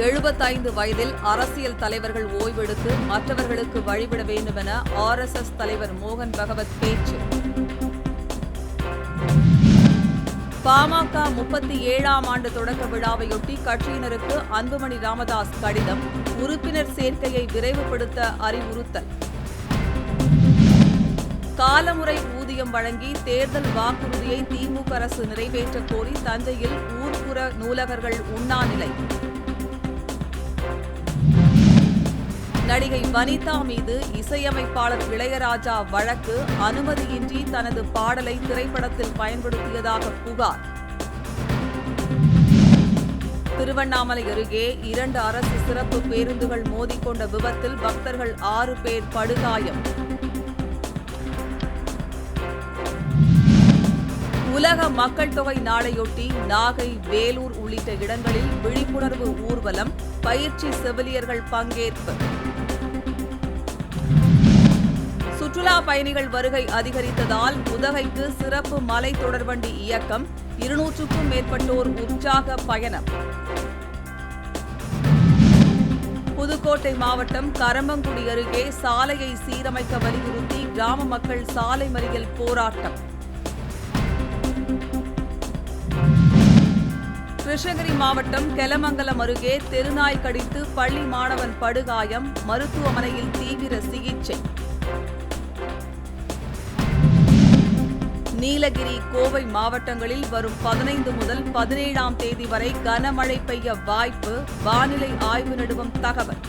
75 வயதில் அரசியல் தலைவர்கள் ஓய்வெடுத்து மற்றவர்களுக்கு வழிவிட வேண்டும் என RSS தலைவர் மோகன் பகவத் பேச்சு. பாமக 37ஆம் ஆண்டு தொடக்க விழாவையொட்டி கட்சியினருக்கு அன்புமணி ராமதாஸ் கடிதம். உறுப்பினர் சேர்க்கையை விரைவுபடுத்த அறிவுறுத்தல். காலமுறை ஊதியம் வழங்கி தேர்தல் வாக்குறுதியை திமுக அரசு நிறைவேற்றக் கோரி தஞ்சையில் ஊர்ப்புற நூலகர்கள் உண்ணாநிலை. நடிகை வனிதா மீது இசையமைப்பாளர் இளையராஜா வழக்கு. அனுமதியின்றி தனது பாடலை திரைப்படத்தில் பயன்படுத்தியதாக புகார். திருவண்ணாமலை அருகே 2 அரசு சிறப்பு பேருந்துகள் மோதிக்கொண்ட விபத்தில் பக்தர்கள் 6 பேர் படுகாயம். உலக மக்கள் தொகை நாளையொட்டி நாகை, வேலூர் உள்ளிட்ட இடங்களில் விழிப்புணர்வு ஊர்வலம். பயிற்சி செவிலியர்கள் பங்கேற்பு. சுற்றுலா பயணிகள் வருகை அதிகரித்ததால் உதகைக்கு சிறப்பு மலை தொடர்வண்டி இயக்கம். 200க்கும் மேற்பட்டோர் உற்சாக பயணம். புதுக்கோட்டை மாவட்டம் கரம்பங்குடி அருகே சாலையை சீரமைக்க வலியுறுத்தி கிராம மக்கள் சாலை மறியல் போராட்டம். கிருஷ்ணகிரி மாவட்டம் கெலமங்கலம் அருகே தெருநாய் கடித்து பள்ளி மாணவன் படுகாயம். மருத்துவமனையில் தீவிர சிகிச்சை. நீலகிரி, கோவை மாவட்டங்களில் வரும் 15 முதல் 17ஆம் தேதி வரை கனமழை பெய்ய வாய்ப்பு. வானிலை ஆய்வு நிறுவனம் தகவல்.